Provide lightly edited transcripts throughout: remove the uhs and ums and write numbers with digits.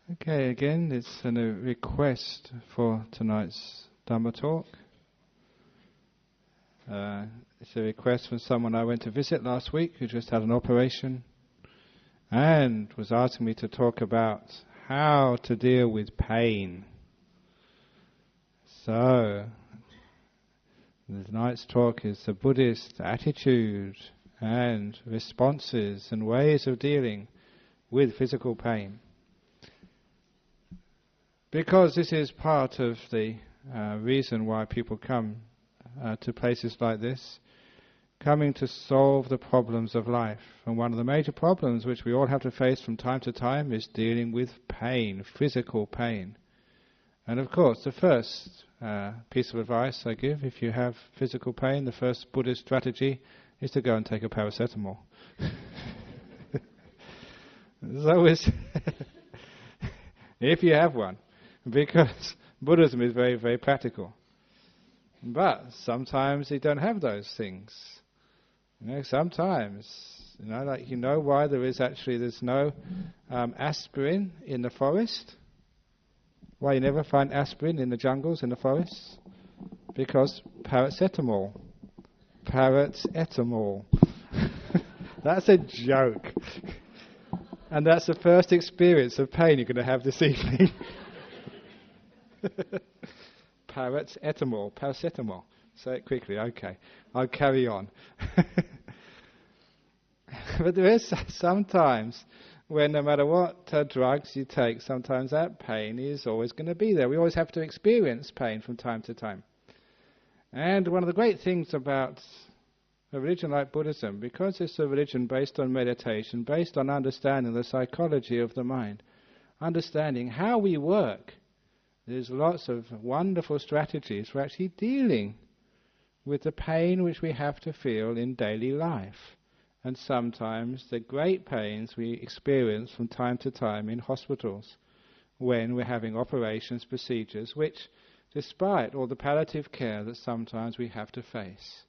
Okay, again, it's a request for tonight's Dhamma talk. It's a request from someone I went to visit last week who just had an operation and was asking me to talk about how to deal with pain. So, tonight's talk is the Buddhist attitude and responses and ways of dealing with physical pain. Because this is part of the reason why people come to places like this, coming to solve the problems of life. And one of the major problems which we all have to face from time to time is dealing with pain, physical pain. And of course, the first piece of advice I give, if you have physical pain, the first Buddhist strategy is to go and take a paracetamol. So if you have one. Because Buddhism is very, very practical. But sometimes you don't have those things. Sometimes, like why there's no aspirin in the forest? Why you never find aspirin in the jungles, in the forests? Because paracetamol. Paracetamol. That's a joke. And that's the first experience of pain you're going to have this evening. Paracetamol. Say it quickly, okay. I'll carry on. But there is sometimes when no matter what drugs you take, sometimes that pain is always going to be there. We always have to experience pain from time to time. And one of the great things about a religion like Buddhism, because it's a religion based on meditation, based on understanding the psychology of the mind, understanding how we work, there's lots of wonderful strategies for actually dealing with the pain which we have to feel in daily life. And sometimes the great pains we experience from time to time in hospitals when we're having operations, procedures, which, despite all the palliative care that sometimes we have to face.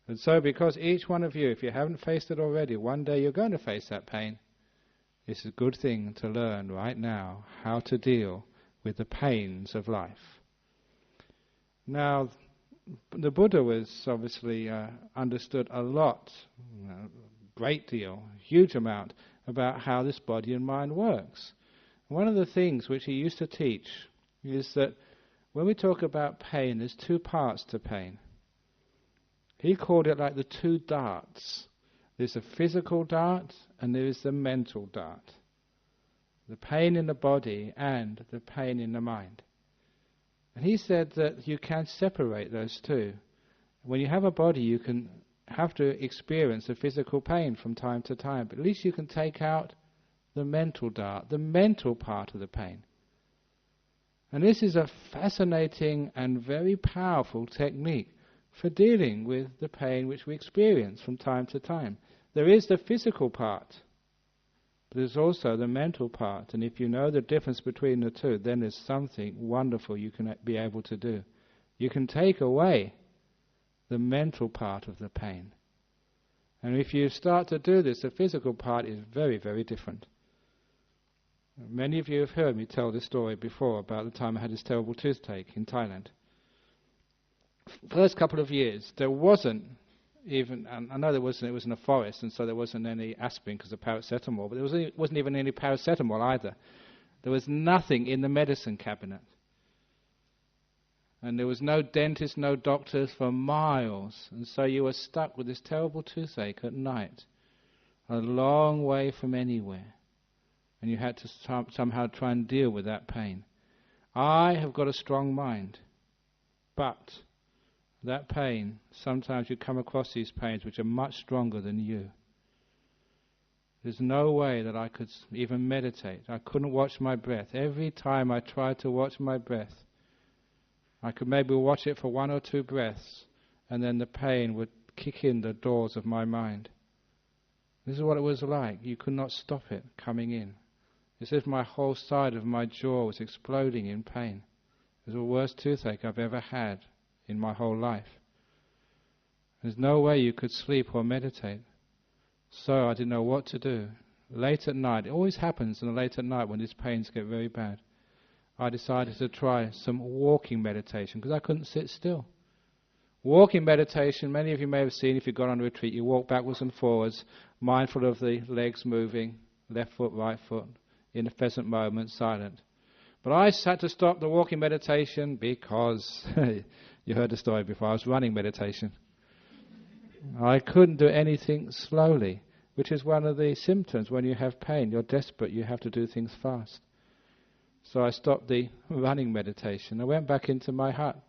And so because each one of you, if you haven't faced it already, one day you're going to face that pain, it's a good thing to learn right now how to deal with the pains of life. Now, the Buddha was obviously understood a lot, great deal, huge amount, about how this body and mind works. One of the things which he used to teach is that when we talk about pain, there's two parts to pain. He called it like the two darts. There's a physical dart and there is the mental dart. The pain in the body and the pain in the mind. And he said that you can separate those two. When you have a body, you can have to experience the physical pain from time to time, but at least you can take out the mental dart, the mental part of the pain. And this is a fascinating and very powerful technique for dealing with the pain which we experience from time to time. There is the physical part, but there's also the mental part, and if you know the difference between the two, then there's something wonderful you can be able to do. You can take away the mental part of the pain. And if you start to do this, the physical part is very, very different. Many of you have heard me tell this story before about the time I had this terrible toothache in Thailand. First couple of years, there wasn't even, and I know it was in a forest, and so there wasn't any aspirin because of paracetamol, but there wasn't even any paracetamol either. There was nothing in the medicine cabinet. And there was no dentist, no doctors for miles, and so you were stuck with this terrible toothache at night, a long way from anywhere, and you had to somehow try and deal with that pain. I have got a strong mind, but that pain, sometimes you come across these pains which are much stronger than you. There's no way that I could even meditate. I couldn't watch my breath. Every time I tried to watch my breath, I could maybe watch it for 1 or 2 breaths, and then the pain would kick in the doors of my mind. This is what it was like. You could not stop it coming in. It's as if my whole side of my jaw was exploding in pain. It was the worst toothache I've ever had in my whole life. There's no way you could sleep or meditate. So I didn't know what to do. late at night, it always happens in the late at night when these pains get very bad, I decided to try some walking meditation because I couldn't sit still. Walking meditation, many of you may have seen if you've gone on a retreat, you walk backwards and forwards, mindful of the legs moving, left foot, right foot, in the present moment, silent. But I had to stop the walking meditation because, you heard the story before, I was running meditation. I couldn't do anything slowly, which is one of the symptoms when you have pain. You're desperate, you have to do things fast. So I stopped the running meditation. I went back into my hut.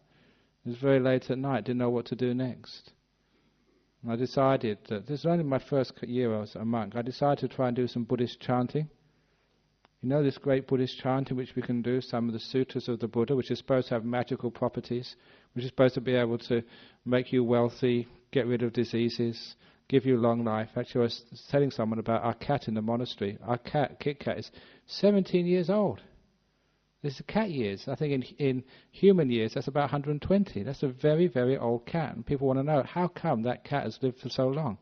It was very late at night, didn't know what to do next. And I decided that, this was only my first year I was a monk, I decided to try and do some Buddhist chanting. You know this great Buddhist chanting which we can do, some of the sutras of the Buddha, which is supposed to have magical properties, which is supposed to be able to make you wealthy, get rid of diseases, give you long life. Actually, I was telling someone about our cat in the monastery. Our cat, Kit Kat, is 17 years old. This is cat years. I think in human years, that's about 120. That's a very, very old cat. And people want to know, how come that cat has lived for so long?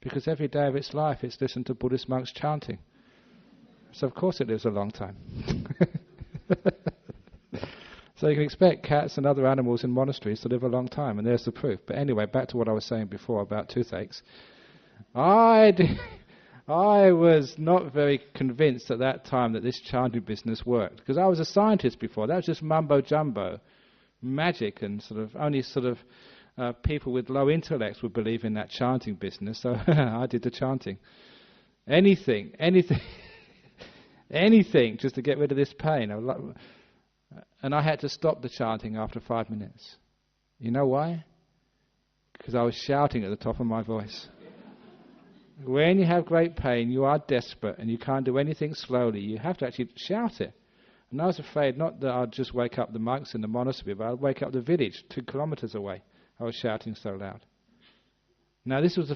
Because every day of its life, it's listened to Buddhist monks chanting. So of course it lives a long time. So you can expect cats and other animals in monasteries to live a long time, and there's the proof. But anyway, back to what I was saying before about toothaches. I was not very convinced at that time that this chanting business worked, because I was a scientist before. That was just mumbo-jumbo, magic, and only people with low intellects would believe in that chanting business, so I did the chanting. Anything, just to get rid of this pain. And I had to stop the chanting after 5 minutes. You know why? Because I was shouting at the top of my voice. When you have great pain, you are desperate and you can't do anything slowly. You have to actually shout it. And I was afraid not that I'd just wake up the monks in the monastery, but I'd wake up the village 2 kilometers away. I was shouting so loud. Now this was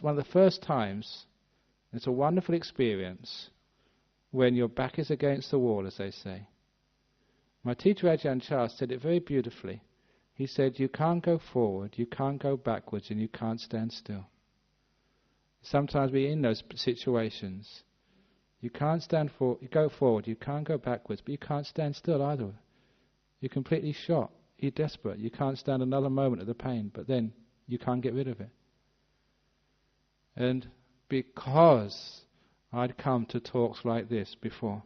one of the first times, it's a wonderful experience, when your back is against the wall, as they say. My teacher Ajahn Chah said it very beautifully. He said, you can't go forward, you can't go backwards, and you can't stand still. Sometimes we're in those situations. You can't go forward, you can't go backwards, but you can't stand still either. You're completely shot, you're desperate, you can't stand another moment of the pain, but then you can't get rid of it. And because I'd come to talks like this before,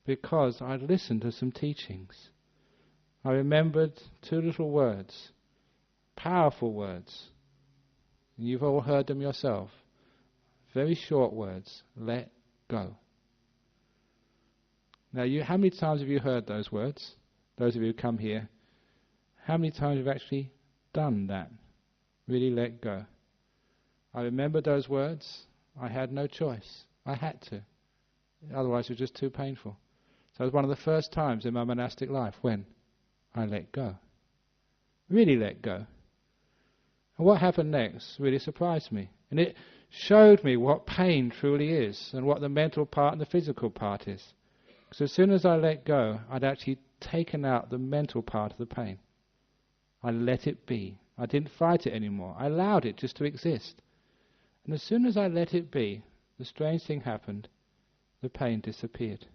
because I'd listened to some teachings, I remembered 2 little words, powerful words, and you've all heard them yourself. Very short words, let go. Now, how many times have you heard those words? Those of you who come here, how many times have you actually done that? Really let go. I remember those words. I had no choice. I had to. Otherwise it was just too painful. So it was one of the first times in my monastic life when I let go. Really let go. And what happened next really surprised me. And it showed me what pain truly is and what the mental part and the physical part is. Because as soon as I let go, I'd actually taken out the mental part of the pain. I let it be. I didn't fight it anymore. I allowed it just to exist. And as soon as I let it be, the strange thing happened. The pain disappeared.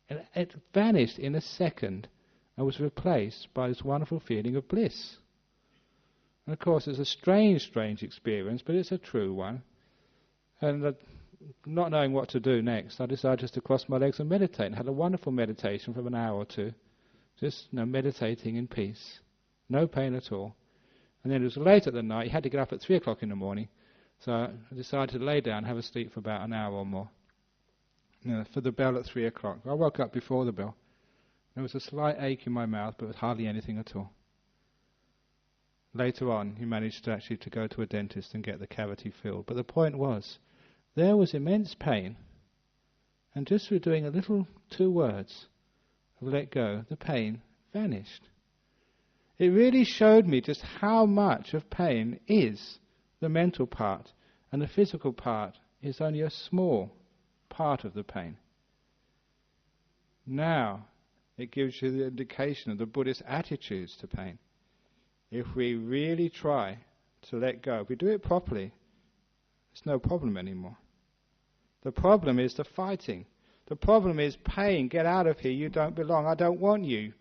And it vanished in a second and was replaced by this wonderful feeling of bliss. And of course it's a strange experience, but it's a true one. And not knowing what to do next, I decided just to cross my legs and meditate, and had a wonderful meditation for an hour or 2, just meditating in peace, no pain at all. And then it was late at the night, you had to get up at 3 o'clock in the morning, so I decided to lay down and have a sleep for about an hour or more. For the bell at 3 o'clock. I woke up before the bell. There was a slight ache in my mouth, but hardly anything at all. Later on, he managed to go to a dentist and get the cavity filled. But the point was, there was immense pain, and just through doing a little 2 words of let go, the pain vanished. It really showed me just how much of pain is the mental part, and the physical part is only a small part of the pain. Now, it gives you the indication of the Buddhist attitudes to pain. If we really try to let go, if we do it properly, it's no problem anymore. The problem is the fighting. The problem is pain. Get out of here. You don't belong. I don't want you.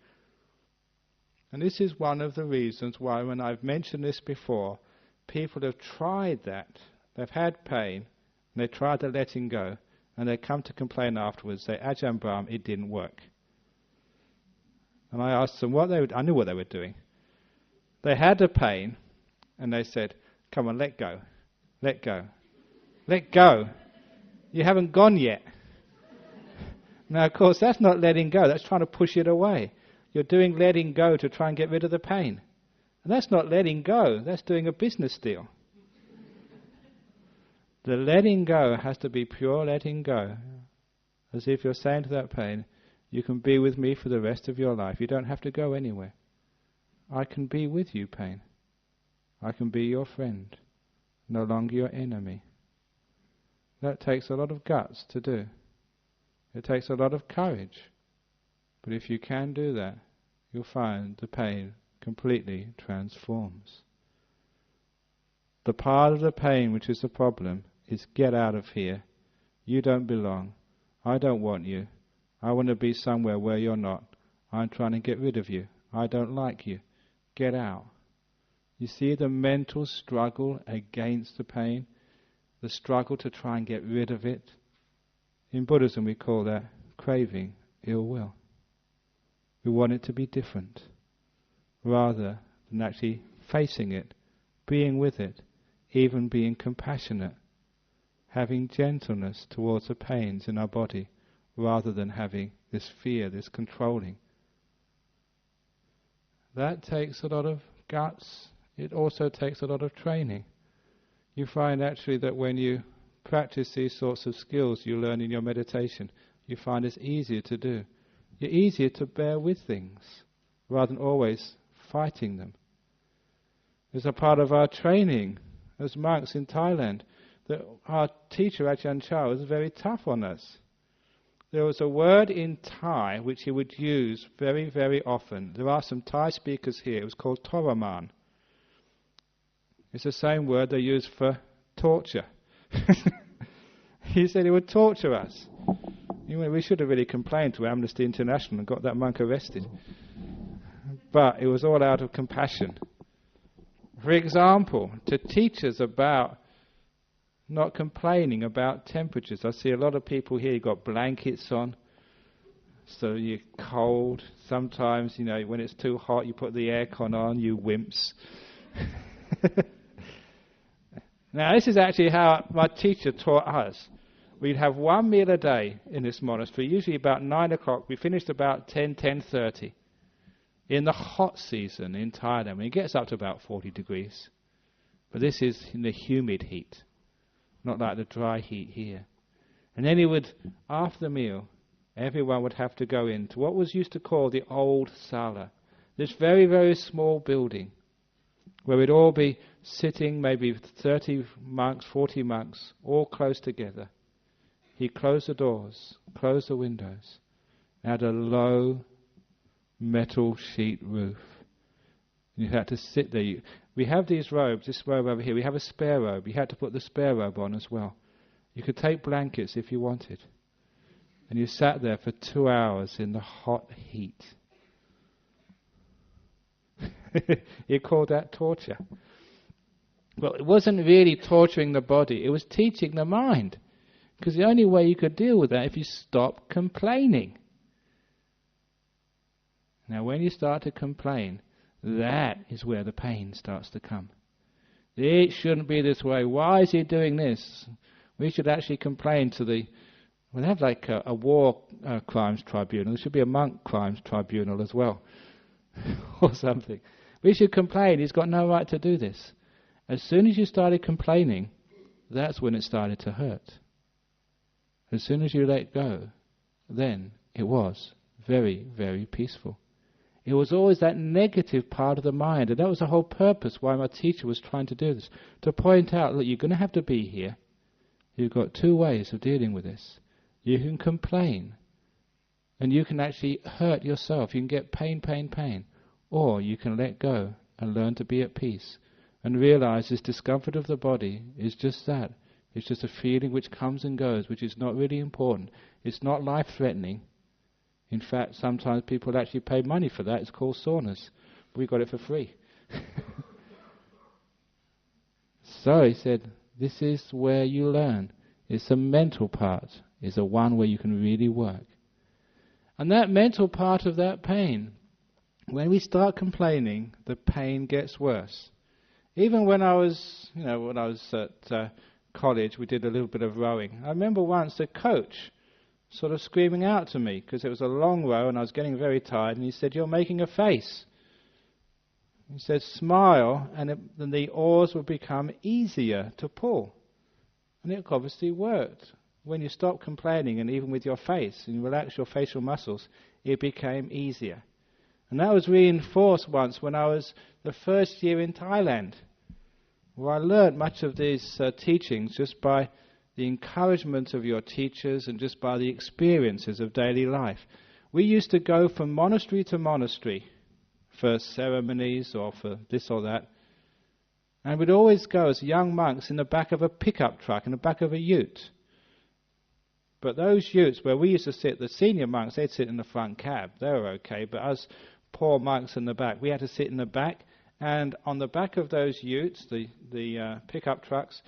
And this is one of the reasons why, when I've mentioned this before, people have tried that. They've had pain, and they tried the letting go, and they come to complain afterwards, say, Ajahn Brahm, it didn't work. And I asked them I knew what they were doing. They had the pain, and they said, come on, let go. Let go. Let go. You haven't gone yet. Now, of course, that's not letting go. That's trying to push it away. You're doing letting go to try and get rid of the pain. And that's not letting go. That's doing a business deal. The letting go has to be pure letting go. As if you're saying to that pain, you can be with me for the rest of your life. You don't have to go anywhere. I can be with you, pain. I can be your friend, no longer your enemy. That takes a lot of guts to do. It takes a lot of courage. But if you can do that, you'll find the pain completely transforms. The part of the pain which is the problem is get out of here. You don't belong. I don't want you. I want to be somewhere where you're not. I'm trying to get rid of you. I don't like you. Get out. You see the mental struggle against the pain? The struggle to try and get rid of it? In Buddhism we call that craving, ill will. We want it to be different, rather than actually facing it, being with it, even being compassionate, having gentleness towards the pains in our body, rather than having this fear, this controlling. That takes a lot of guts. It also takes a lot of training. You find actually that when you practice these sorts of skills you learn in your meditation, you find it's easier to do. You're easier to bear with things, rather than always fighting them. There's a part of our training as monks in Thailand that our teacher Ajahn Chah was very tough on us. There was a word in Thai which he would use very, very often. There are some Thai speakers here. It was called Toraman. It's the same word they use for torture. He said he would torture us. We should have really complained to Amnesty International and got that monk arrested. But it was all out of compassion. For example, to teach us about not complaining about temperatures. I see a lot of people here, you've got blankets on, so you're cold. Sometimes, when it's too hot, you put the aircon on, you wimps. Now, this is actually how my teacher taught us. We'd have one meal a day in this monastery, usually about 9 o'clock. We finished about 10:30. In the hot season in Thailand, when it gets up to about 40 degrees. But this is in the humid heat, not like the dry heat here. And then he would, after the meal, everyone would have to go into what was used to call the old sala. This very, very small building, where we'd all be sitting, maybe 30 monks, 40 monks, all close together. He'd close the doors, close the windows, had a low metal sheet roof. You had to sit there. We have these robes, this robe over here, we have a spare robe. You had to put the spare robe on as well. You could take blankets if you wanted. And you sat there for 2 hours in the hot heat. He called that torture. Well, it wasn't really torturing the body, it was teaching the mind. Because the only way you could deal with that if you stop complaining. Now when you start to complain, that is where the pain starts to come. It shouldn't be this way. Why is he doing this? We should actually complain to they have like a war crimes tribunal. There should be a monk crimes tribunal as well. Or something. We should complain. He's got no right to do this. As soon as you started complaining, that's when it started to hurt. As soon as you let go, then it was very, very peaceful. It was always that negative part of the mind, and that was the whole purpose why my teacher was trying to do this, to point out, look, you're going to have to be here. You've got 2 ways of dealing with this. You can complain, and you can actually hurt yourself. You can get pain, or you can let go and learn to be at peace, and realize this discomfort of the body is just that, It's just a feeling which comes and goes, which is not really important. It's not life-threatening. In fact, sometimes people actually pay money for that. It's called saunas. We got it for free. So he said, this is where you learn. It's the mental part. It's the one where you can really work. And that mental part of that pain, when we start complaining, the pain gets worse. Even when I was, at college, we did a little bit of rowing. I remember once the coach sort of screaming out to me because it was a long row and I was getting very tired, and he said, "You're making a face." He said, "Smile and the oars will become easier to pull." And it obviously worked. When you stop complaining, and even with your face, and you relax your facial muscles, it became easier. And that was reinforced once when I was the first year in Thailand, where I learned much of these teachings just by the encouragement of your teachers and just by the experiences of daily life. We used to go from monastery to monastery for ceremonies or for this or that, and we'd always go as young monks in the back of a pickup truck, in the back of a ute. But those utes where we used to sit, the senior monks, they'd sit in the front cab. They were okay, but us poor monks in the back, we had to sit in the back, and on the back of those utes, the pickup trucks,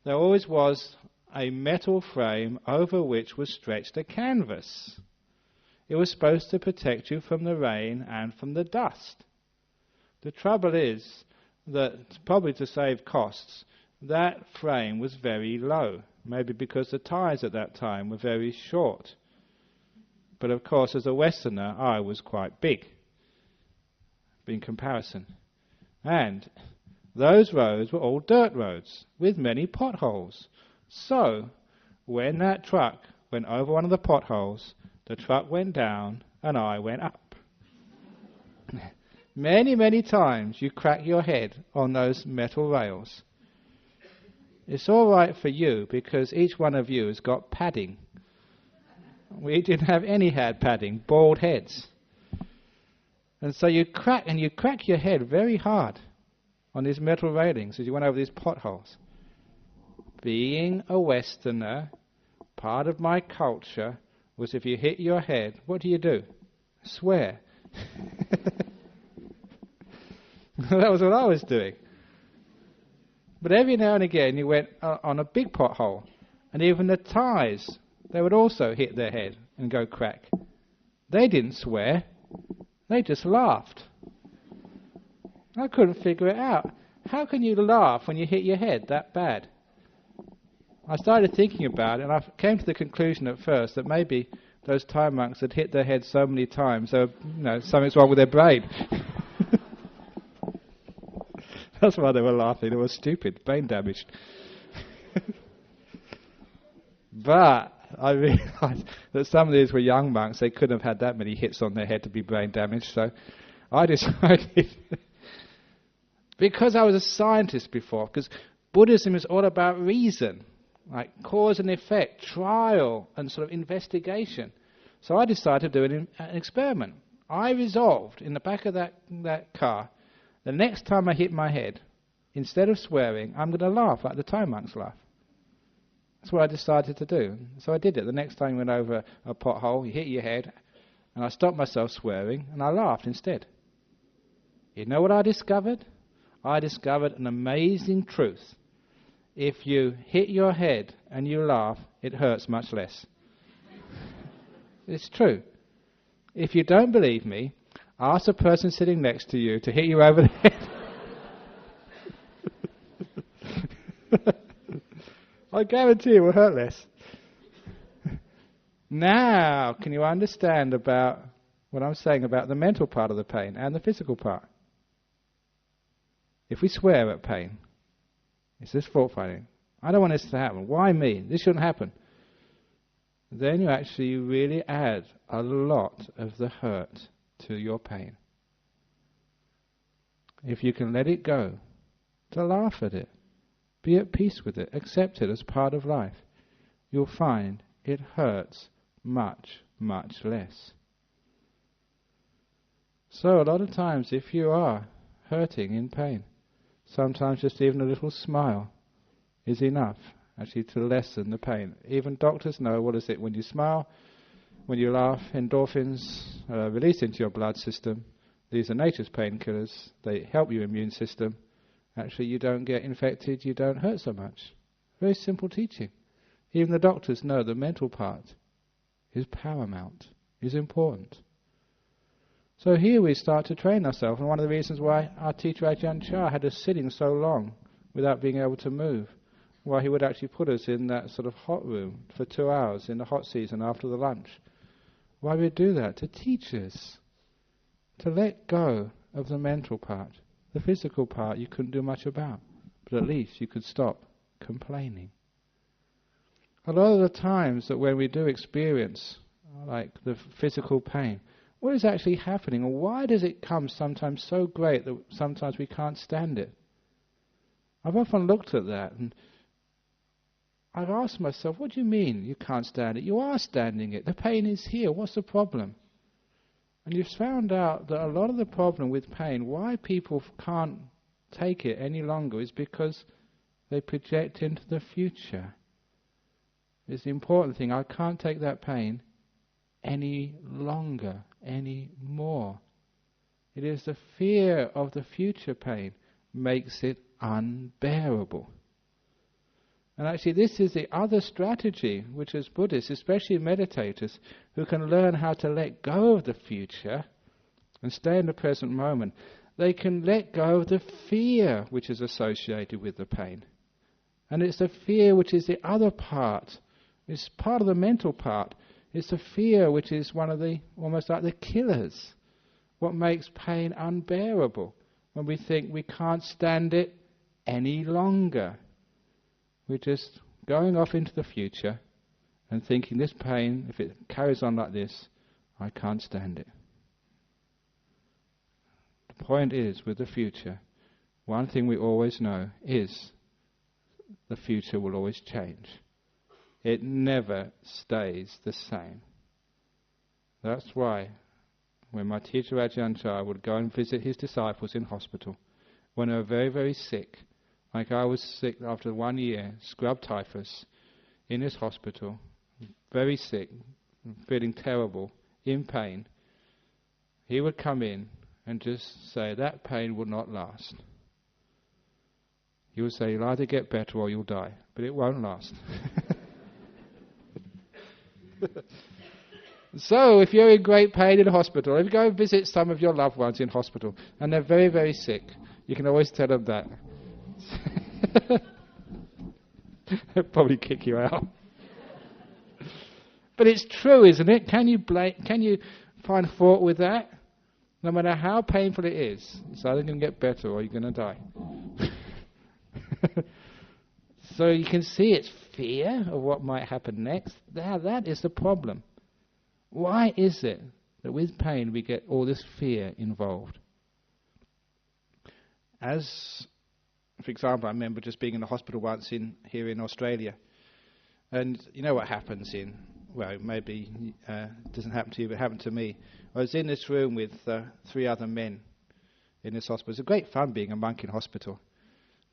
there always was a metal frame over which was stretched a canvas. It was supposed to protect you from the rain and from the dust. The trouble is that, probably to save costs, that frame was very low, maybe because the tyres at that time were very short. But of course, as a Westerner, I was quite big in comparison. And those roads were all dirt roads with many potholes. So, when that truck went over one of the potholes, the truck went down and I went up. Many, many times you crack your head on those metal rails. It's all right for you because each one of you has got padding. We didn't have any head padding, bald heads. And so you crack your head very hard on these metal railings as you went over these potholes. Being a Westerner, part of my culture was if you hit your head, what do? Swear. That was what I was doing. But every now and again you went on a big pothole, and even the Thais, they would also hit their head and go crack. They didn't swear, they just laughed. I couldn't figure it out. How can you laugh when you hit your head that bad? I started thinking about it, and I came to the conclusion at first that maybe those Thai monks had hit their head so many times, so something's wrong with their brain. That's why they were laughing. They were stupid, brain damaged. But I realized that some of these were young monks. They couldn't have had that many hits on their head to be brain damaged. So I decided, because I was a scientist before, because Buddhism is all about reason, like cause and effect, trial and sort of investigation. So I decided to do an experiment. I resolved in the back of that car, the next time I hit my head, instead of swearing, I'm going to laugh like the Thai monks laugh. That's what I decided to do. So I did it. The next time you went over a pothole, you hit your head, and I stopped myself swearing, and I laughed instead. You know what I discovered? I discovered an amazing truth. If you hit your head and you laugh, it hurts much less. It's true. If you don't believe me, ask the person sitting next to you to hit you over the head. I guarantee it will hurt less. Now, can you understand about what I'm saying about the mental part of the pain and the physical part? If we swear at pain, it's this fault finding. I don't want this to happen. Why me? This shouldn't happen. Then you actually really add a lot of the hurt to your pain. If you can let it go, to laugh at it, be at peace with it, accept it as part of life, you'll find it hurts much, much less. So a lot of times if you are hurting in pain, sometimes just even a little smile is enough, actually to lessen the pain. Even doctors know, what is it, when you smile, when you laugh, endorphins are released into your blood system. These are nature's painkillers. They help your immune system. Actually, you don't get infected, you don't hurt so much. Very simple teaching. Even the doctors know the mental part is paramount, is important. So here we start to train ourselves, and one of the reasons why our teacher Ajahn Chah had us sitting so long without being able to move, why he would actually put us in that sort of hot room for 2 hours in the hot season after the lunch. Why would he do that? To teach us to let go of the mental part. The physical part you couldn't do much about, but at least you could stop complaining. A lot of the times that when we do experience like the physical pain, what is actually happening, and why does it come sometimes so great that sometimes we can't stand it? I've often looked at that and I've asked myself, what do you mean you can't stand it? You are standing it. The pain is here. What's the problem? And you've found out that a lot of the problem with pain, why people can't take it any longer, is because they project into the future. It's the important thing. I can't take that pain any longer, any more. It is the fear of the future pain makes it unbearable. And actually this is the other strategy which as Buddhists, especially meditators, who can learn how to let go of the future and stay in the present moment, they can let go of the fear which is associated with the pain. And it's the fear which is the other part. It's part of the mental part. It's the fear which is one of the, almost like the killers. What makes pain unbearable? When we think we can't stand it any longer. We're just going off into the future and thinking this pain, if it carries on like this, I can't stand it. The point is, with the future, one thing we always know is the future will always change. It never stays the same. That's why when my teacher Ajahn Chah would go and visit his disciples in hospital, when they were very, very sick, like I was sick after 1 year, scrub typhus, in his hospital, very sick, feeling terrible, in pain, he would come in and just say, that pain will not last. He would say, you'll either get better or you'll die, but it won't last. So, if you're in great pain in a hospital, if you go and visit some of your loved ones in hospital, and they're very, very sick, you can always tell them that. They'll probably kick you out. But it's true, isn't it? Can you find fault with that? No matter how painful it is, it's either going to get better or you're going to die. So you can see it's fear of what might happen next. That is the problem. Why is it that with pain we get all this fear involved? As, for example, I remember just being in the hospital once here in Australia. And you know what happens well, maybe it doesn't happen to you, but it happened to me. I was in this room with 3 other men in this hospital. It was a great fun being a monk in hospital.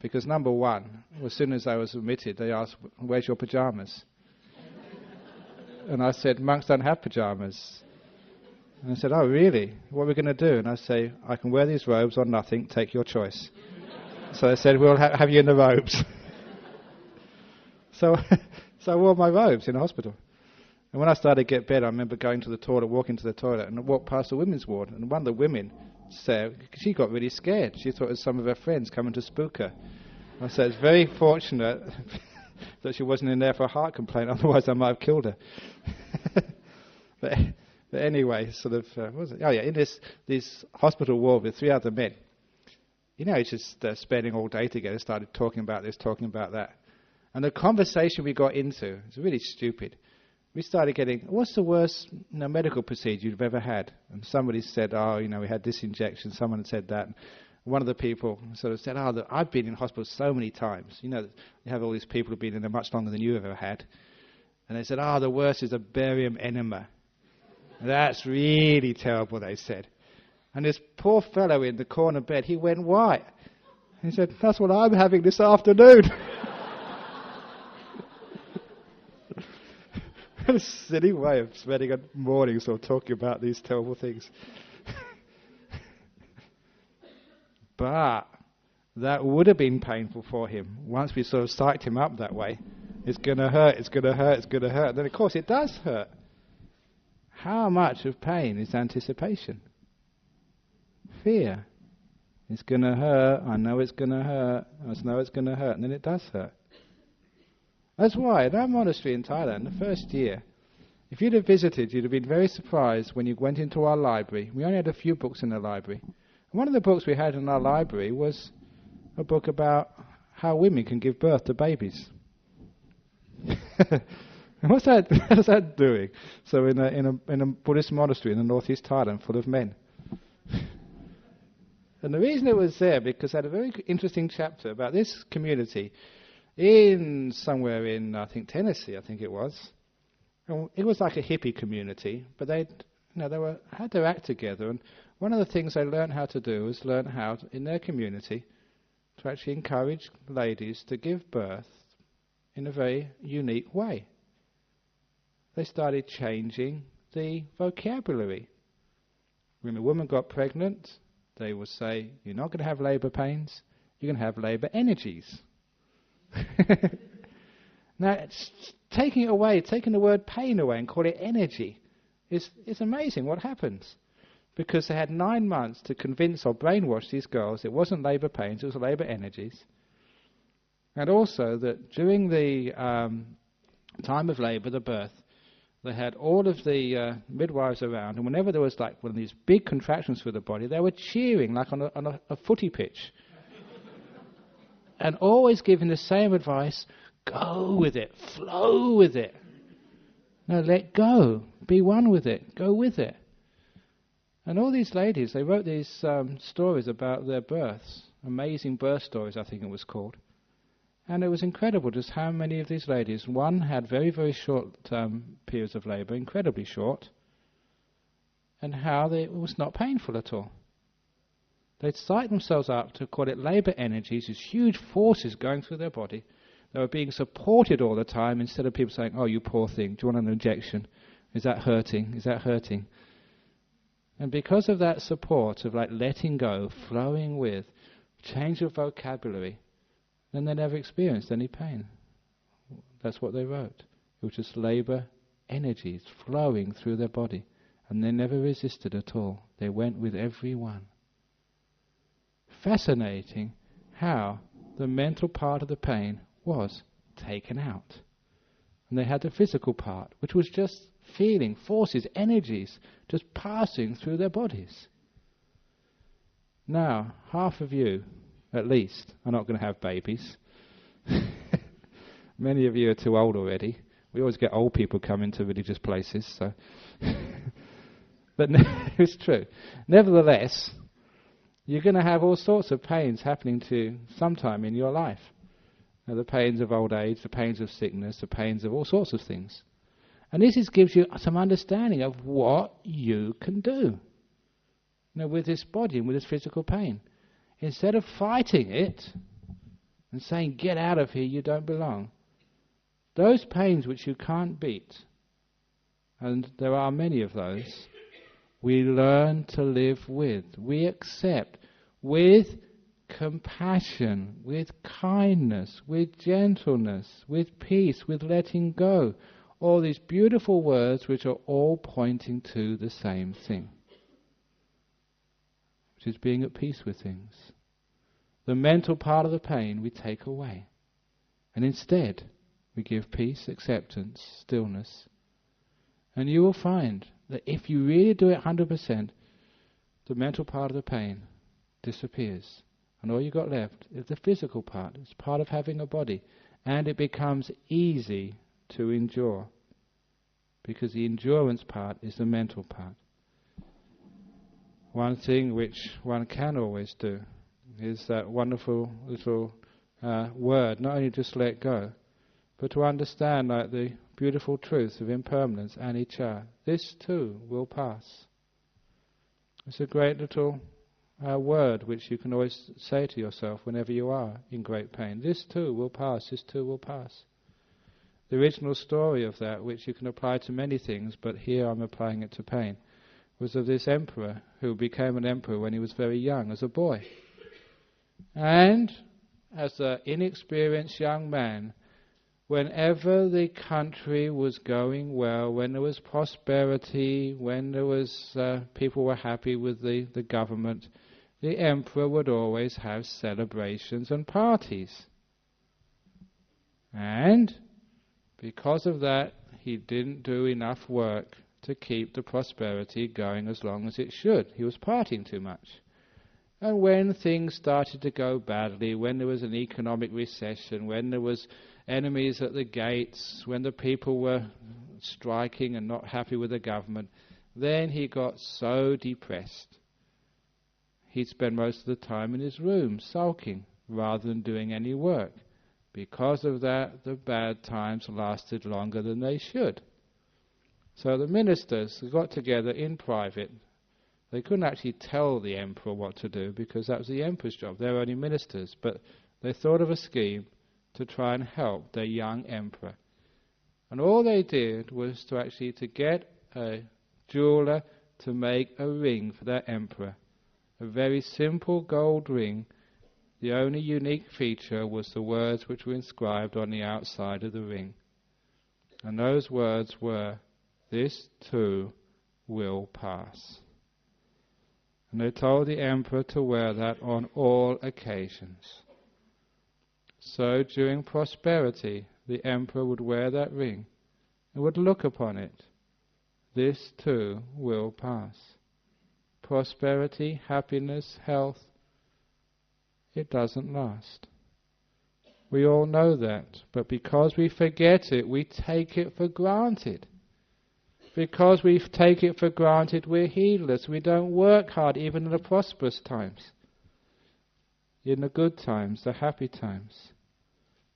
Because number one, as soon as I was admitted, they asked, where's your pyjamas? And I said, monks don't have pyjamas. And I said, oh really? What are we going to do? And I say, I can wear these robes or nothing, take your choice. So they said, we'll have you in the robes. So I wore my robes in the hospital. And when I started to get better, I remember going to the toilet, walking to the toilet, and I walked past the women's ward. And one of the women said, she got really scared. She thought it was some of her friends coming to spook her. I said, it's very fortunate that she wasn't in there for a heart complaint, otherwise I might have killed her. but anyway, sort of, what was it? Oh yeah, in this hospital ward with 3 other men. You know, it's just spending all day together, started talking about this, talking about that. And the conversation we got into was really stupid. We started getting, what's the worst medical procedure you've ever had? And somebody said, we had this injection. Someone had said that. And one of the people sort of said, I've been in hospital so many times. You know, you have all these people who've been in there much longer than you ever had. And they said, the worst is a barium enema. That's really terrible, they said. And this poor fellow in the corner bed, he went white. He said, that's what I'm having this afternoon. a silly way of spending a morning sort of talking about these terrible things. But that would have been painful for him. Once we sort of psyched him up that way, it's going to hurt, it's going to hurt, it's going to hurt. Then of course it does hurt. How much of pain is anticipation? Fear. It's going to hurt, I know it's going to hurt, I know it's going to hurt, and then it does hurt. That's why in our monastery in Thailand, the first year, if you'd have visited, you'd have been very surprised when you went into our library. We only had a few books in the library. And one of the books we had in our library was a book about how women can give birth to babies. What's that doing? So in a Buddhist monastery in the northeast Thailand full of men. And the reason it was there, because I had a very interesting chapter about this community in somewhere in, I think, Tennessee, I think it was. And it was like a hippie community, but they had their act together. And one of the things they learned how to do was learn how, in their community, to actually encourage ladies to give birth in a very unique way. They started changing the vocabulary. When a woman got pregnant, they would say, you're not going to have labour pains, you're going to have labour energies. Now, taking it away, taking the word pain away and call it energy, is amazing what happens. Because they had 9 months to convince or brainwash these girls it wasn't labour pains, it was labour energies. And also that during the time of labour, the birth, they had all of the midwives around, and whenever there was like one of these big contractions through the body, they were cheering like on a footy pitch. And always giving the same advice, go with it, flow with it. No, let go, be one with it, go with it. And all these ladies, they wrote these stories about their births, amazing birth stories I think it was called. And it was incredible just how many of these ladies, one had very, very short periods of labour, incredibly short, and how it was not painful at all. They'd psyched themselves up to call it labour energies, these huge forces going through their body. They were being supported all the time instead of people saying, oh, you poor thing, do you want an injection? Is that hurting? Is that hurting? And because of that support of like letting go, flowing with, change of vocabulary, then they never experienced any pain. That's what they wrote. It was just labour energies flowing through their body. And they never resisted at all. They went with every one. Fascinating how the mental part of the pain was taken out. And they had the physical part, which was just feeling, forces, energies, just passing through their bodies. Now, half of you, at least, are not going to have babies. Many of you are too old already. We always get old people coming to religious places, so. But it's true. Nevertheless, you're going to have all sorts of pains happening to you sometime in your life. Now, the pains of old age, the pains of sickness, the pains of all sorts of things. And this gives you some understanding of what you can do, with this body and with this physical pain. Instead of fighting it and saying, get out of here, you don't belong, those pains which you can't beat, and there are many of those, we learn to live with. We accept with compassion, with kindness, with gentleness, with peace, with letting go. All these beautiful words which are all pointing to the same thing, which is being at peace with things. The mental part of the pain we take away. And instead, we give peace, acceptance, stillness. And you will find that if you really do it 100%, the mental part of the pain disappears. And all you got left is the physical part. It's part of having a body. And it becomes easy to endure. Because the endurance part is the mental part. One thing which one can always do is that wonderful little word, not only just let go, but to understand like the beautiful truth of impermanence, anicca. This too will pass. It's a great little word which you can always say to yourself whenever you are in great pain. This too will pass, this too will pass. The original story of that, which you can apply to many things, but here I'm applying it to pain, was of this emperor who became an emperor when he was very young, as a boy. And as an inexperienced young man, whenever the country was going well, when there was prosperity, when there was people were happy with the government, the emperor would always have celebrations and parties. And because of that, he didn't do enough work to keep the prosperity going as long as it should. He was partying too much. And when things started to go badly, when there was an economic recession, when there was enemies at the gates, when the people were striking and not happy with the government, then he got so depressed. He'd spend most of the time in his room sulking rather than doing any work. Because of that, the bad times lasted longer than they should. So the ministers got together in private. They couldn't actually tell the emperor what to do because that was the emperor's job. They were only ministers. But they thought of a scheme to try and help their young emperor. And all they did was to get a jeweler to make a ring for their emperor. A very simple gold ring. The only unique feature was the words which were inscribed on the outside of the ring. And those words were, "This too will pass." And they told the emperor to wear that on all occasions. So during prosperity, the emperor would wear that ring and would look upon it. This too will pass. Prosperity, happiness, health, it doesn't last. We all know that, but because we forget it, we take it for granted. Because we take it for granted, we're heedless. We don't work hard, even in the prosperous times. In the good times, the happy times,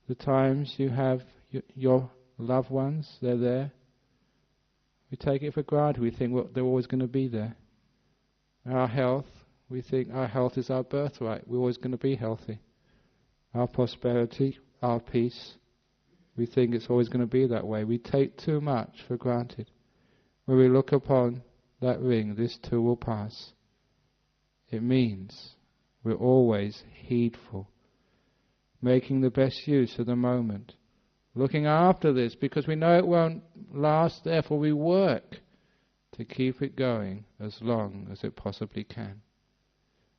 the times you have your loved ones, they're there. We take it for granted. We think, well, they're always going to be there. Our health, we think our health is our birthright. We're always going to be healthy. Our prosperity, our peace, we think it's always going to be that way. We take too much for granted. When we look upon that ring, this too will pass. It means we're always heedful, making the best use of the moment, looking after this because we know it won't last, therefore we work to keep it going as long as it possibly can.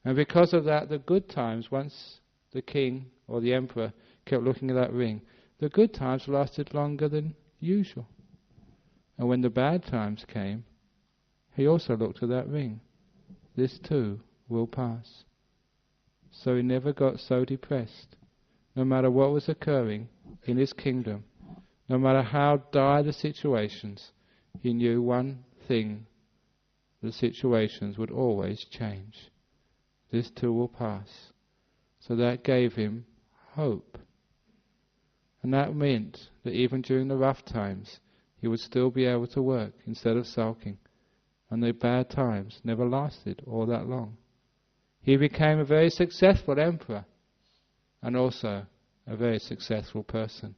And because of that, the good times, once the king or the emperor kept looking at that ring, the good times lasted longer than usual. And when the bad times came, he also looked at that ring. This too will pass. So he never got so depressed. No matter what was occurring in his kingdom, no matter how dire the situations, he knew one thing: the situations would always change. This too will pass. So that gave him hope. And that meant that even during the rough times, he would still be able to work instead of sulking. And the bad times never lasted all that long. He became a very successful emperor and also a very successful person.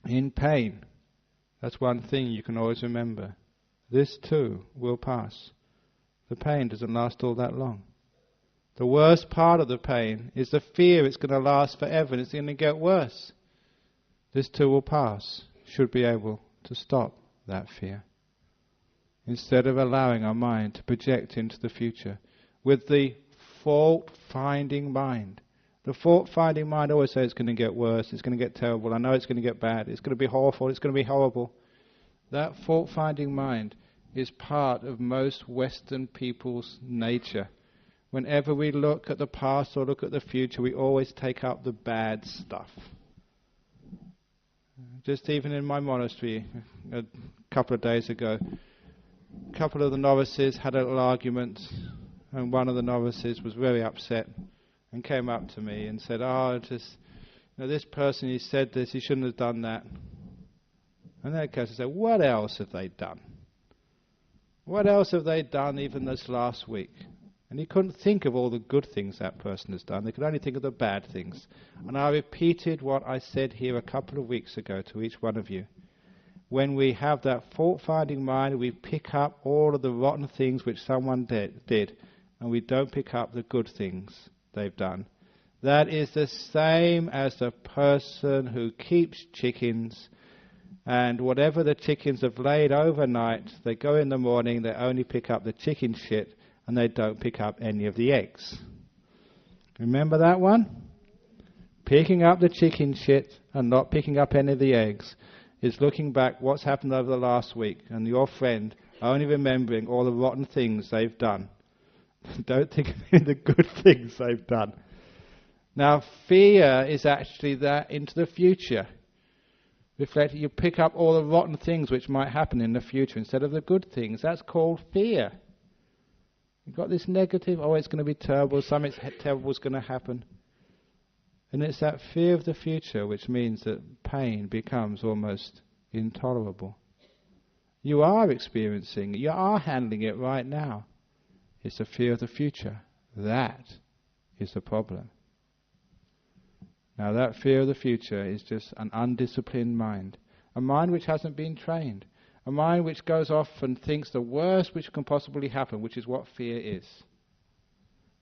In pain, that's one thing you can always remember. This too will pass. The pain doesn't last all that long. The worst part of the pain is the fear it's going to last forever and it's going to get worse. This too will pass. Should be able to stop that fear. Instead of allowing our mind to project into the future with the fault-finding mind. The fault-finding mind always says it's going to get worse, it's going to get terrible, I know it's going to get bad, it's going to be awful, it's going to be horrible. That fault-finding mind is part of most Western people's nature. Whenever we look at the past or look at the future, we always take up the bad stuff. Just even in my monastery, a couple of days ago, a couple of the novices had a little argument, and one of the novices was very upset and came up to me and said, this person, he said this, he shouldn't have done that. And that case I said, what else have they done? What else have they done even this last week? And he couldn't think of all the good things that person has done. They could only think of the bad things. And I repeated what I said here a couple of weeks ago to each one of you. When we have that fault-finding mind, we pick up all of the rotten things which someone did, and we don't pick up the good things they've done. That is the same as the person who keeps chickens, and whatever the chickens have laid overnight, they go in the morning, they only pick up the chicken shit, and they don't pick up any of the eggs. Remember that one? Picking up the chicken shit and not picking up any of the eggs is looking back what's happened over the last week, and your friend only remembering all the rotten things they've done. Don't think of any of the good things they've done. Now, fear is actually that into the future. Reflecting, you pick up all the rotten things which might happen in the future instead of the good things. That's called fear. You've got this negative, oh, it's going to be terrible, something terrible is going to happen. And it's that fear of the future which means that pain becomes almost intolerable. You are experiencing, you are handling it right now. It's the fear of the future. That is the problem. Now that fear of the future is just an undisciplined mind. A mind which hasn't been trained. A mind which goes off and thinks the worst which can possibly happen, which is what fear is.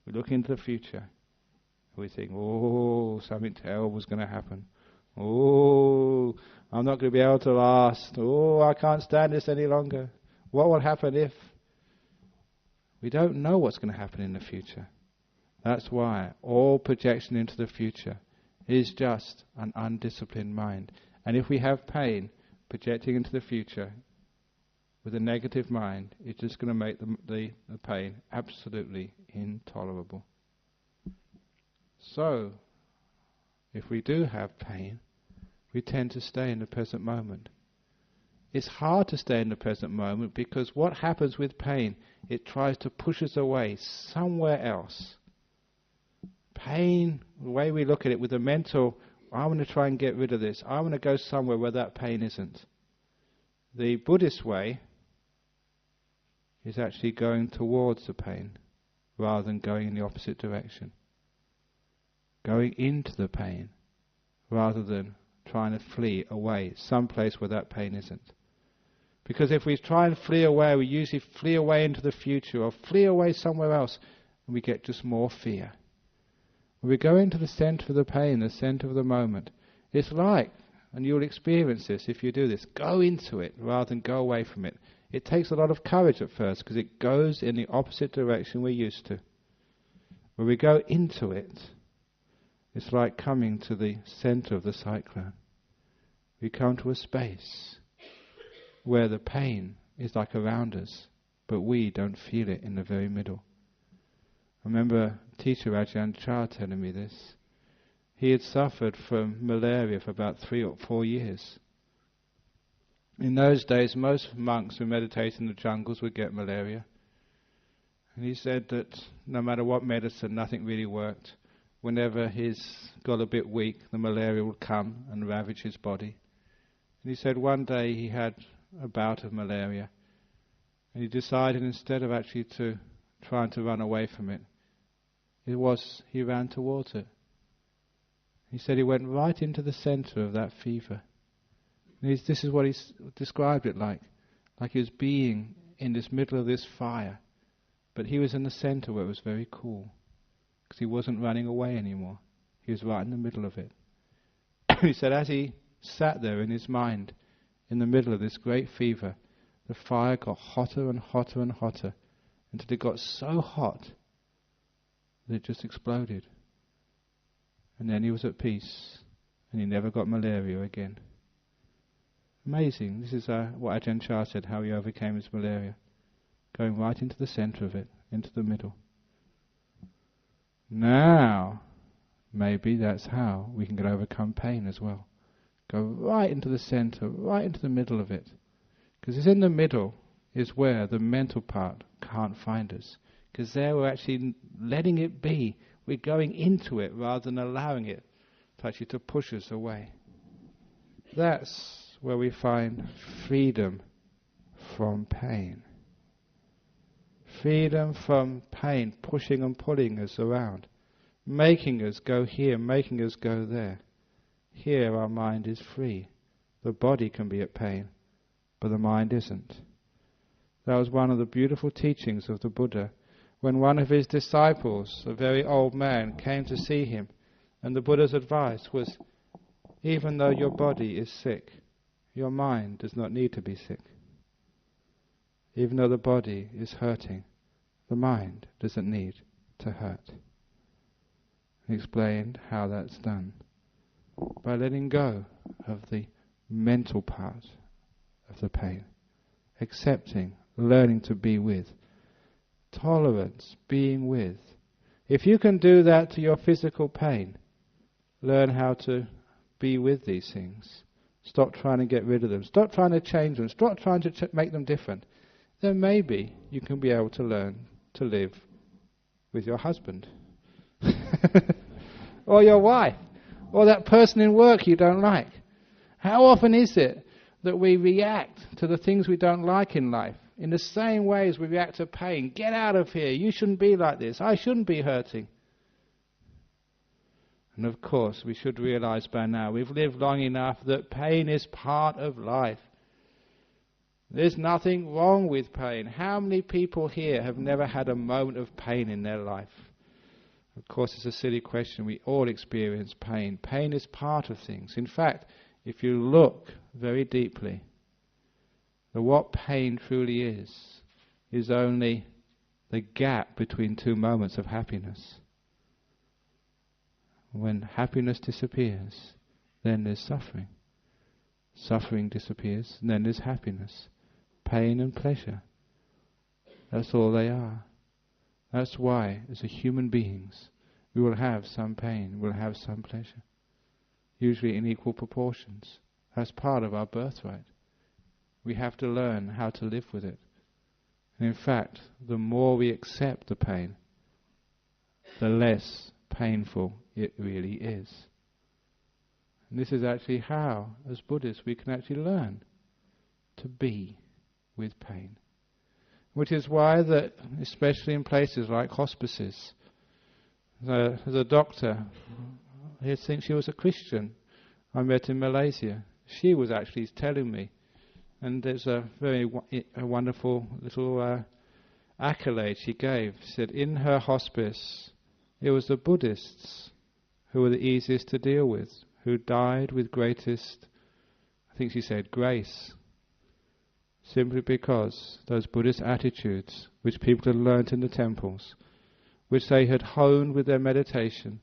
We look into the future. We think, oh, something terrible is going to happen. Oh, I'm not going to be able to last. Oh, I can't stand this any longer. What will happen if? We don't know what's going to happen in the future. That's why all projection into the future is just an undisciplined mind. And if we have pain, projecting into the future with a negative mind, it's just going to make the pain absolutely intolerable. So, if we do have pain, we tend to stay in the present moment. It's hard to stay in the present moment because what happens with pain, it tries to push us away somewhere else. Pain, the way we look at it with the mental, I want to try and get rid of this. I want to go somewhere where that pain isn't. The Buddhist way is actually going towards the pain rather than going in the opposite direction. Going into the pain rather than trying to flee away someplace where that pain isn't. Because if we try and flee away, we usually flee away into the future or flee away somewhere else, and we get just more fear. When we go into the center of the pain, the center of the moment, it's like, and you'll experience this if you do this, go into it rather than go away from it. It takes a lot of courage at first because it goes in the opposite direction we're used to. When we go into it, it's like coming to the center of the cyclone. We come to a space where the pain is like around us, but we don't feel it in the very middle. I remember teacher Ajahn Chah telling me this. He had suffered from malaria for about 3 or 4 years. In those days, most monks who meditated in the jungles would get malaria. And he said that no matter what medicine, nothing really worked. Whenever he's got a bit weak, the malaria would come and ravage his body. And he said one day he had a bout of malaria. And he decided instead of actually trying to run away from it, he ran towards it. He said he went right into the center of that fever. And this is what he described it like he was being in this middle of this fire, but he was in the center where it was very cool, because he wasn't running away anymore. He was right in the middle of it. He said as he sat there in his mind, in the middle of this great fever, the fire got hotter and hotter and hotter, until it got so hot that it just exploded. And then he was at peace, and he never got malaria again. Amazing. This is what Ajahn Chah said, how he overcame his malaria. Going right into the center of it, into the middle. Now, maybe that's how we can overcome pain as well. Go right into the center, right into the middle of it. Because it's in the middle is where the mental part can't find us. Because there we're actually letting it be. We're going into it rather than allowing it actually to push us away. That's where we find freedom from pain. Freedom from pain, pushing and pulling us around, making us go here, making us go there. Here our mind is free. The body can be at pain, but the mind isn't. That was one of the beautiful teachings of the Buddha, when one of his disciples, a very old man, came to see him, and the Buddha's advice was, even though your body is sick, your mind does not need to be sick. Even though the body is hurting, the mind doesn't need to hurt. He explained how that's done. By letting go of the mental part of the pain, accepting, learning to be with, tolerance, being with. If you can do that to your physical pain, learn how to be with these things. Stop trying to get rid of them. Stop trying to change them. Stop trying to make them different. Then maybe you can be able to learn to live with your husband. Or your wife. Or that person in work you don't like. How often is it that we react to the things we don't like in life in the same way as we react to pain? Get out of here. You shouldn't be like this. I shouldn't be hurting. And of course, we should realize by now, we've lived long enough that pain is part of life. There's nothing wrong with pain. How many people here have never had a moment of pain in their life? Of course, it's a silly question. We all experience pain. Pain is part of things. In fact, if you look very deeply, what pain truly is only the gap between two moments of happiness. When happiness disappears, then there's suffering. Suffering disappears, and then there's happiness. Pain and pleasure. That's all they are. That's why, as a human beings, we will have some pain, we'll have some pleasure. Usually in equal proportions. That's part of our birthright. We have to learn how to live with it. And in fact, the more we accept the pain, the less painful it really is. And this is actually how, as Buddhists, we can actually learn to be with pain. Which is why that, especially in places like hospices, there's a doctor, I think she was a Christian, I met in Malaysia. She was actually telling me, and there's a very wonderful little accolade she gave. She said in her hospice, it was the Buddhists who were the easiest to deal with, who died with greatest, I think she said, grace. Simply because those Buddhist attitudes, which people had learnt in the temples, which they had honed with their meditation,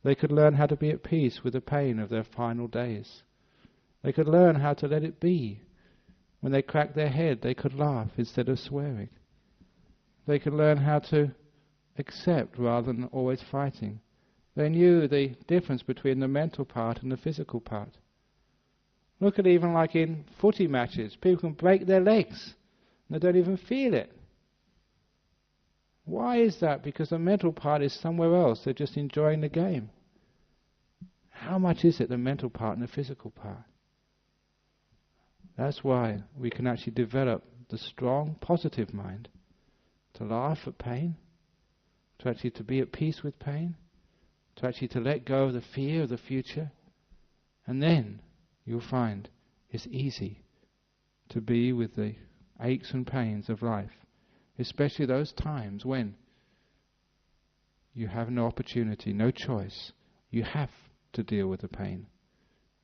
they could learn how to be at peace with the pain of their final days. They could learn how to let it be. When they cracked their head, they could laugh instead of swearing. They could learn how to accept rather than always fighting. They knew the difference between the mental part and the physical part. Look at even like in footy matches, people can break their legs and they don't even feel it. Why is that? Because the mental part is somewhere else. They're just enjoying the game. How much is it, the mental part and the physical part? That's why we can actually develop the strong, positive mind to laugh at pain, to actually to be at peace with pain, to actually to let go of the fear of the future, and then you'll find it's easy to be with the aches and pains of life, especially those times when you have no opportunity, no choice. You have to deal with the pain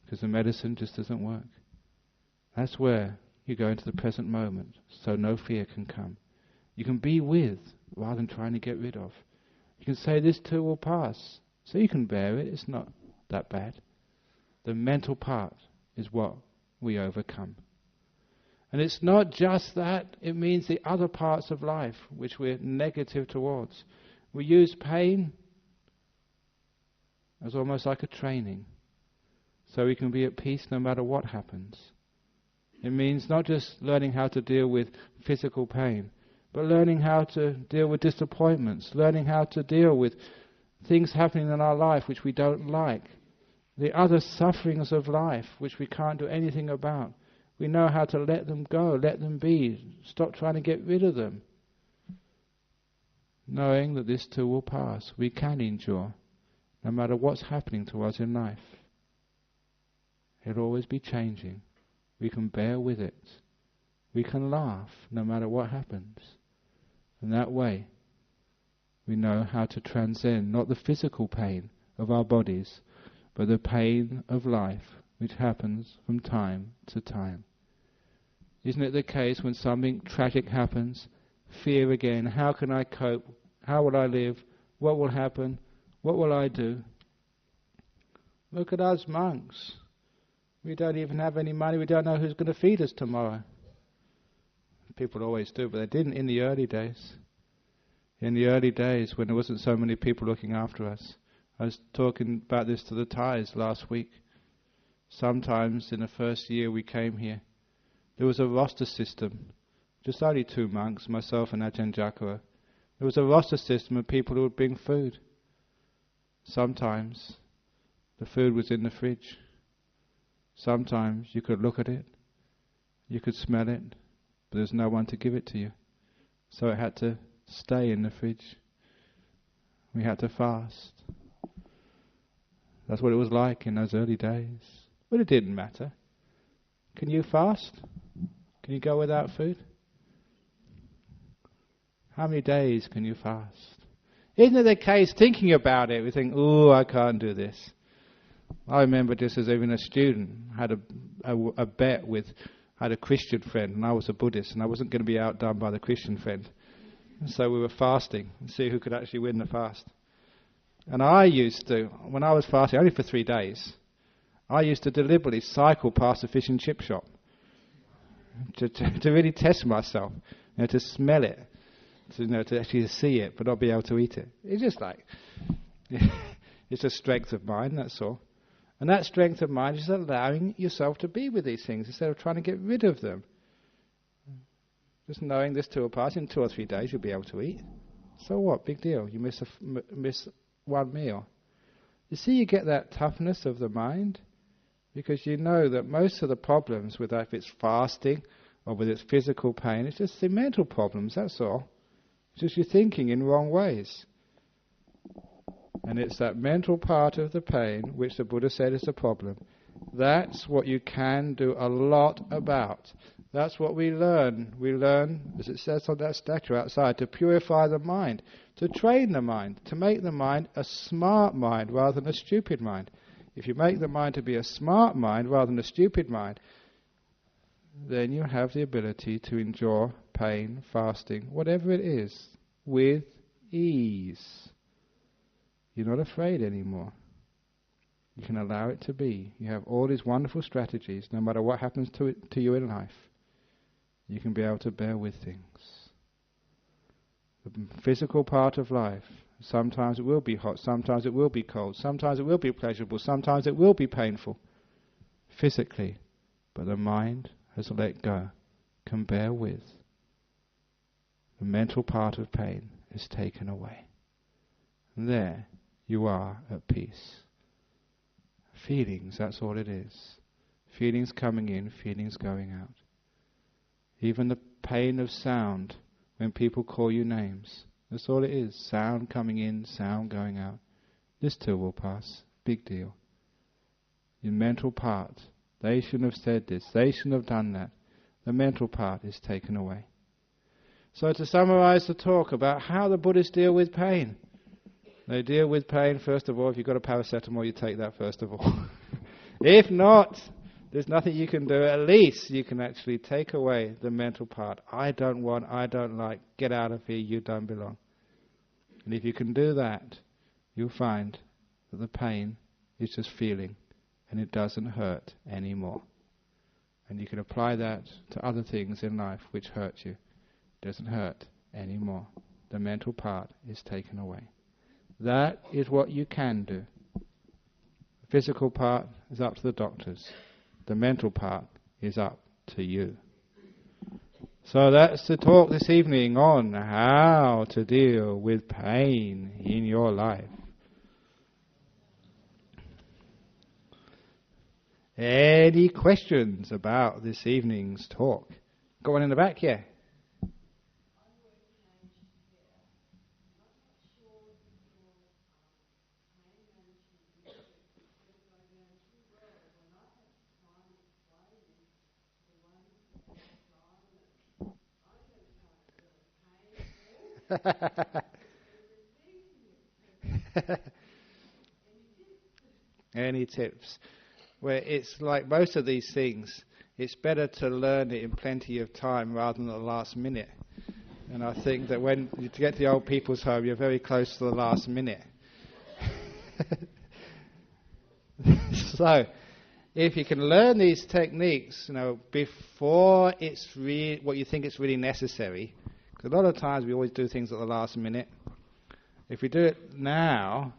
because the medicine just doesn't work. That's where you go into the present moment so no fear can come. You can be with rather than trying to get rid of. You can say this too will pass, so you can bear it. It's not that bad. The mental part is what we overcome. And it's not just that, it means the other parts of life which we're negative towards. We use pain as almost like a training, so we can be at peace no matter what happens. It means not just learning how to deal with physical pain, but learning how to deal with disappointments, learning how to deal with things happening in our life which we don't like, the other sufferings of life which we can't do anything about. We know how to let them go, let them be, stop trying to get rid of them. knowing that this too will pass. We can endure, no matter what's happening to us in life. It'll always be changing. We can bear with it. We can laugh, no matter what happens. And that way, we know how to transcend not the physical pain of our bodies, but the pain of life, which happens from time to time. Isn't it the case when something tragic happens, fear again, how can I cope? How will I live? What will happen? What will I do? Look at us monks. We don't even have any money. We don't know who's going to feed us tomorrow. People always do, but they didn't in the early days. In the early days, when there wasn't so many people looking after us. I was talking about this to the Thais last week. Sometimes in the first year we came here, there was a roster system. Just only 2 monks, myself and Ajahn Brahmavamso. There was a roster system of people who would bring food. Sometimes the food was in the fridge. Sometimes you could look at it, you could smell it, but there's no one to give it to you. So it had to stay in the fridge. We had to fast. That's what it was like in those early days. But it didn't matter. Can you fast? Can you go without food? How many days can you fast? Isn't it the case, thinking about it, we think, oh, I can't do this. I remember just as even a student, had a bet with, had a Christian friend, and I was a Buddhist, and I wasn't going to be outdone by the Christian friend. And so we were fasting, and see who could actually win the fast. And I used to, when I was fasting, only for 3 days, I used to deliberately cycle past a fish and chip shop to really test myself, to smell it, to actually see it, but not be able to eat it. It's just like, it's a strength of mind, that's all. And that strength of mind is allowing yourself to be with these things instead of trying to get rid of them. Just knowing this too will pass, in 2 or 3 days you'll be able to eat. So what? Big deal. You miss one meal. You see, you get that toughness of the mind because you know that most of the problems, whether if it's fasting or whether it's physical pain, it's just the mental problems, that's all. It's just you're thinking in wrong ways. And it's that mental part of the pain which the Buddha said is the problem. That's what you can do a lot about. That's what we learn. We learn, as it says on that statue outside, to purify the mind, to train the mind, to make the mind a smart mind rather than a stupid mind. If you make the mind to be a smart mind rather than a stupid mind, then you have the ability to endure pain, fasting, whatever it is, with ease. You're not afraid anymore. You can allow it to be. You have all these wonderful strategies, no matter what happens to you in life. You can be able to bear with things. The physical part of life, sometimes it will be hot, sometimes it will be cold, sometimes it will be pleasurable, sometimes it will be painful, physically. But the mind has let go, can bear with. The mental part of pain is taken away. And there you are at peace. Feelings, that's all it is. Feelings coming in, feelings going out. Even the pain of sound, when people call you names, that's all it is. Sound coming in, sound going out. This too will pass. Big deal. Your mental part, they shouldn't have said this, they shouldn't have done that. The mental part is taken away. So to summarize the talk about how the Buddhists deal with pain. They deal with pain, first of all, if you've got a paracetamol, you take that first of all. If not, there's nothing you can do. At least you can actually take away the mental part. I don't want, I don't like, get out of here, you don't belong. And if you can do that, you'll find that the pain is just feeling and it doesn't hurt anymore. And you can apply that to other things in life which hurt you. It doesn't hurt anymore. The mental part is taken away. That is what you can do. The physical part is up to the doctors. The mental part is up to you. So that's the talk this evening on how to deal with pain in your life. Any questions about this evening's talk? Got one in the back here? Any tips? Where it's like most of these things, it's better to learn it in plenty of time rather than at the last minute. And I think that when you get to the old people's home, you're very close to the last minute. So, if you can learn these techniques, before it's what you think it's really necessary, because a lot of times we always do things at the last minute. If we do it now,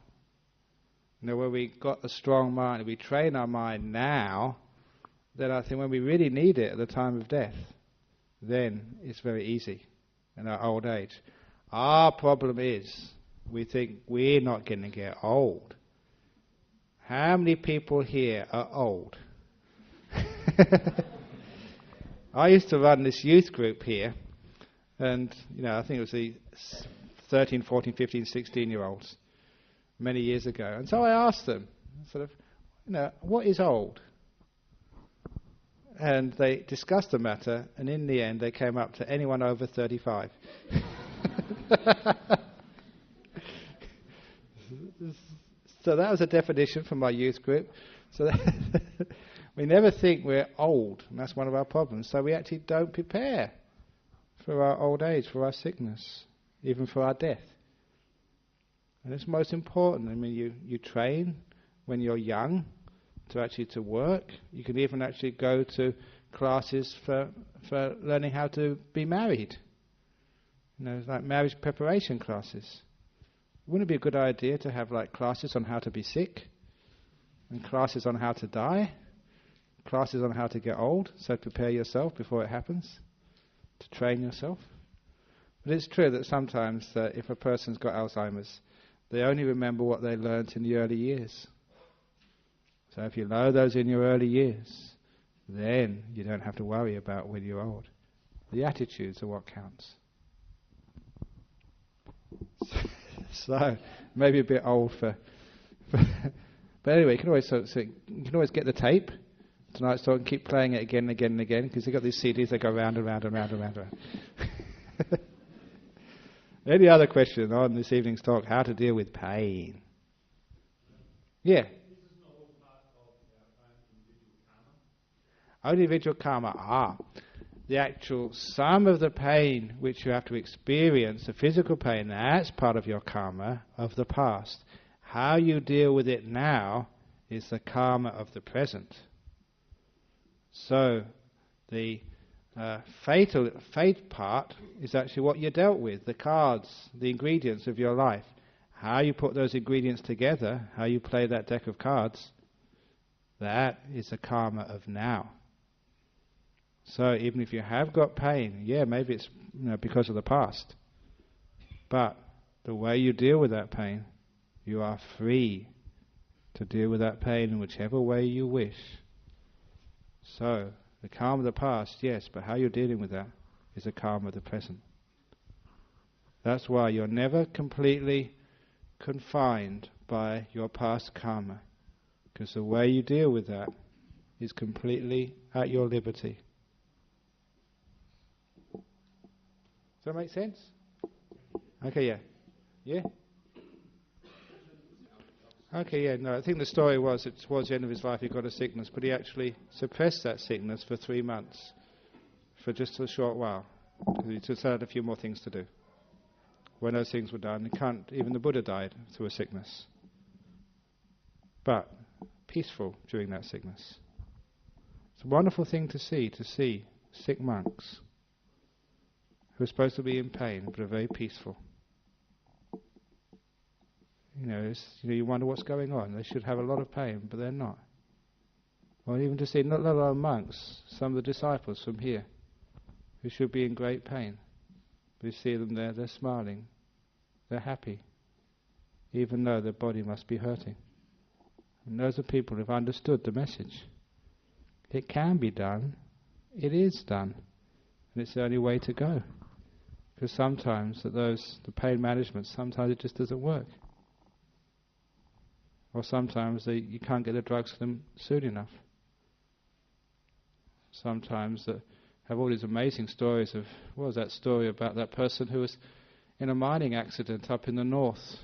where we got a strong mind, if we train our mind now, then I think when we really need it at the time of death, then it's very easy in our old age. Our problem is we think we're not going to get old. How many people here are old? I used to run this youth group here, and I think it was the 13, 14, 15, 16-year-olds many years ago. And so I asked them, what is old? And they discussed the matter, and in the end they came up to anyone over 35. So that was a definition from my youth group. So we never think we're old, and that's one of our problems. So we actually don't prepare for our old age, for our sickness, even for our death. And it's most important. I mean, you train when you're young to work. You can even actually go to classes for learning how to be married. Like marriage preparation classes. Wouldn't it be a good idea to have like classes on how to be sick, and classes on how to die, classes on how to get old, so prepare yourself before it happens, to train yourself? But it's true that sometimes if a person's got Alzheimer's, they only remember what they learnt in the early years. So if you know those in your early years, then you don't have to worry about when you're old. The attitudes are what counts. So maybe a bit old for but anyway, you can always get the tape tonight's talk and keep playing it again and again and again, because they've got these CDs that go round and round and round and round and round. Any other question on this evening's talk? How to deal with pain? Yeah. Only individual karma. The actual sum of the pain which you have to experience, the physical pain, that's part of your karma of the past. How you deal with it now is the karma of the present. So the fate part is actually what you dealt with, the cards, the ingredients of your life. How you put those ingredients together, how you play that deck of cards, that is the karma of now. So even if you have got pain, maybe it's because of the past, but the way you deal with that pain, you are free to deal with that pain in whichever way you wish. So the karma of the past, yes, but how you're dealing with that is the karma of the present. That's why you're never completely confined by your past karma, because the way you deal with that is completely at your liberty. Does that make sense? Okay, yeah. Yeah? Okay, yeah, no, I think the story was that towards the end of his life he got a sickness, but he actually suppressed that sickness for 3 months, for just a short while, because he just had a few more things to do. When those things were done, even the Buddha died through a sickness. But peaceful during that sickness. It's a wonderful thing to see sick monks who are supposed to be in pain, but are very peaceful. You wonder what's going on. They should have a lot of pain, but they're not. Or even to see not a lot of monks, some of the disciples from here, who should be in great pain. We see them there, they're smiling, they're happy, even though their body must be hurting. And those are people who've understood the message. It can be done, it is done, and it's the only way to go. Because sometimes the pain management, sometimes it just doesn't work. Or sometimes you can't get the drugs to them soon enough. Sometimes have all these amazing stories of, what was that story about that person who was in a mining accident up in the north.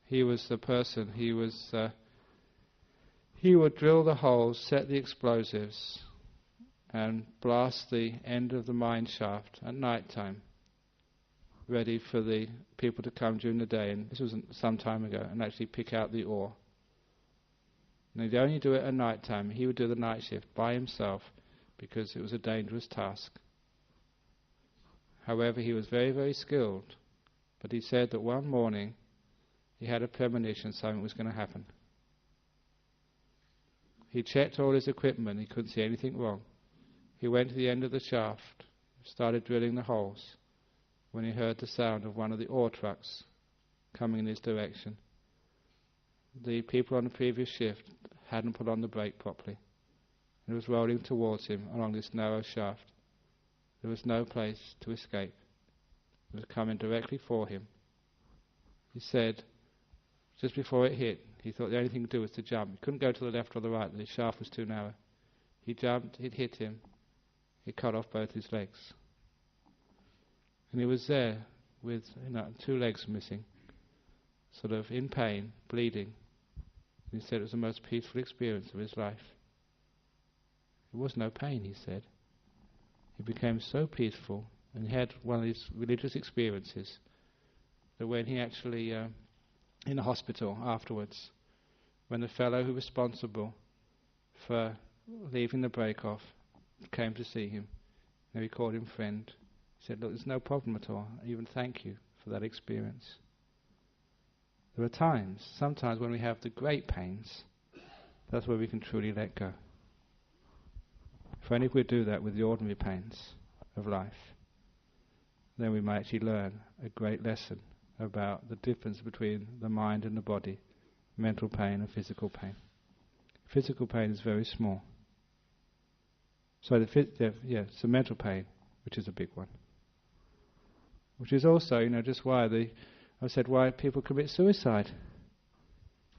He was the person, he would drill the holes, set the explosives, and blast the end of the mine shaft at night time, ready for the people to come during the day, and this was some time ago, and actually pick out the ore. And he'd only do it at night time. He would do the night shift by himself because it was a dangerous task. However, he was very, very skilled, but he said that one morning he had a premonition something was going to happen. He checked all his equipment, he couldn't see anything wrong. He went to the end of the shaft, started drilling the holes, when he heard the sound of one of the ore trucks coming in his direction. The people on the previous shift hadn't put on the brake properly. It was rolling towards him along this narrow shaft. There was no place to escape. It was coming directly for him. He said, just before it hit, he thought the only thing to do was to jump. He couldn't go to the left or the right, the shaft was too narrow. He jumped, it hit him, it cut off both his legs. And he was there with 2 legs missing, sort of in pain, bleeding. And he said it was the most peaceful experience of his life. There was no pain, he said. He became so peaceful, and he had one of these religious experiences that when he actually, in the hospital afterwards, when the fellow who was responsible for leaving the break off came to see him, and he called him friend. He said, look, there's no problem at all. I even thank you for that experience. There are times, sometimes when we have the great pains, that's where we can truly let go. If only we do that with the ordinary pains of life, then we might actually learn a great lesson about the difference between the mind and the body, mental pain and physical pain. Physical pain is very small. So it's the mental pain, which is a big one. Which is also, just why why people commit suicide.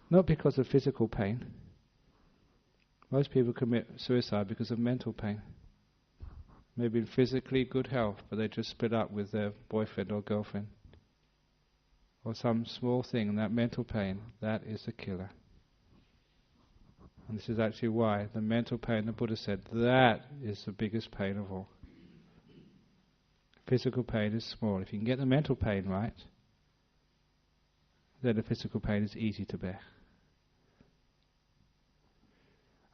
Not because of physical pain. Most people commit suicide because of mental pain. Maybe in physically good health, but they just split up with their boyfriend or girlfriend. Or some small thing, and that mental pain, that is a killer. And this is actually why the mental pain, the Buddha said, that is the biggest pain of all. Physical pain is small. If you can get the mental pain right, then the physical pain is easy to bear.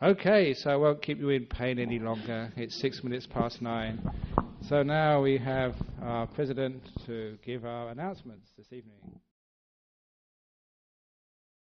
Okay, so I won't keep you in pain any longer. It's 9:06. So now we have our president to give our announcements this evening.